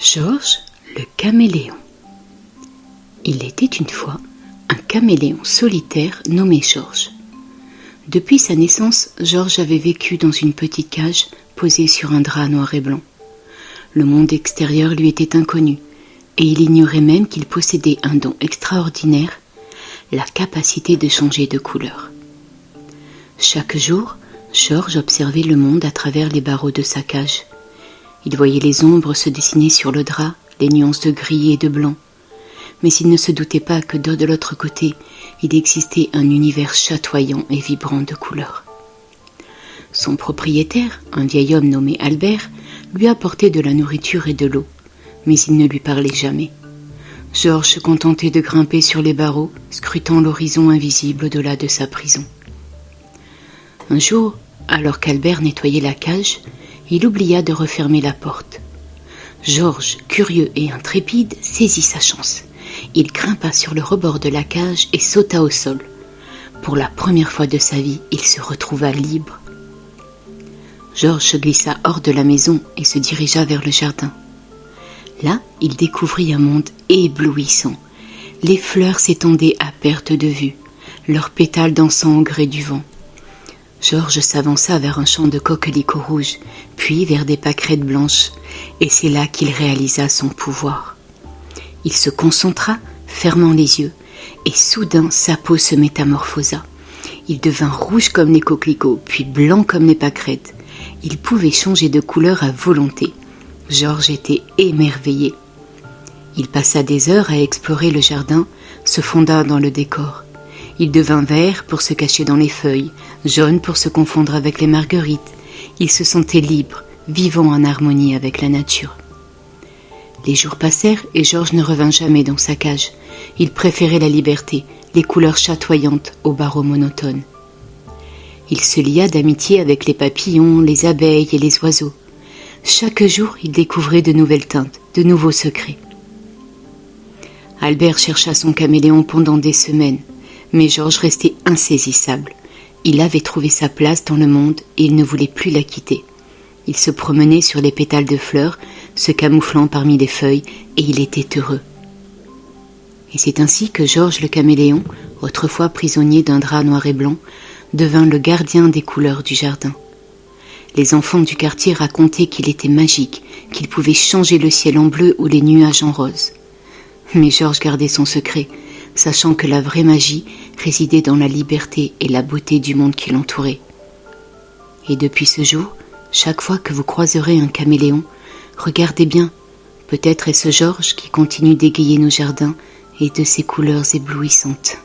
Georges le caméléon. Il était une fois un caméléon solitaire nommé Georges. Depuis sa naissance, Georges avait vécu dans une petite cage posée sur un drap noir et blanc. Le monde extérieur lui était inconnu, et il ignorait même qu'il possédait un don extraordinaire, la capacité de changer de couleur. Chaque jour, Georges observait le monde à travers les barreaux de sa cage. Il voyait les ombres se dessiner sur le drap, les nuances de gris et de blanc. Mais il ne se doutait pas que de l'autre côté, il existait un univers chatoyant et vibrant de couleurs. Son propriétaire, un vieil homme nommé Albert, lui apportait de la nourriture et de l'eau, mais il ne lui parlait jamais. Georges se contentait de grimper sur les barreaux, scrutant l'horizon invisible au-delà de sa prison. Un jour, alors qu'Albert nettoyait la cage, il oublia de refermer la porte. Georges, curieux et intrépide, saisit sa chance. Il grimpa sur le rebord de la cage et sauta au sol. Pour la première fois de sa vie, il se retrouva libre. Georges se glissa hors de la maison et se dirigea vers le jardin. Là, il découvrit un monde éblouissant. Les fleurs s'étendaient à perte de vue, leurs pétales dansant au gré du vent. Georges s'avança vers un champ de coquelicots rouges, puis vers des pâquerettes blanches, et c'est là qu'il réalisa son pouvoir. Il se concentra, fermant les yeux, et soudain sa peau se métamorphosa. Il devint rouge comme les coquelicots, puis blanc comme les pâquerettes. Il pouvait changer de couleur à volonté. Georges était émerveillé. Il passa des heures à explorer le jardin, se fonda dans le décor. Il devint vert pour se cacher dans les feuilles, jaune pour se confondre avec les marguerites. Il se sentait libre, vivant en harmonie avec la nature. Les jours passèrent et Georges ne revint jamais dans sa cage. Il préférait la liberté, les couleurs chatoyantes aux barreaux monotones. Il se lia d'amitié avec les papillons, les abeilles et les oiseaux. Chaque jour, il découvrait de nouvelles teintes, de nouveaux secrets. Albert chercha son caméléon pendant des semaines, mais Georges restait insaisissable. Il avait trouvé sa place dans le monde et il ne voulait plus la quitter. Il se promenait sur les pétales de fleurs, se camouflant parmi les feuilles, et il était heureux. Et c'est ainsi que Georges le caméléon, autrefois prisonnier d'un drap noir et blanc, devint le gardien des couleurs du jardin. Les enfants du quartier racontaient qu'il était magique, qu'il pouvait changer le ciel en bleu ou les nuages en rose. Mais Georges gardait son secret, sachant que la vraie magie résidait dans la liberté et la beauté du monde qui l'entourait. Et depuis ce jour, chaque fois que vous croiserez un caméléon, regardez bien, peut-être est-ce Georges qui continue d'égayer nos jardins et de ses couleurs éblouissantes.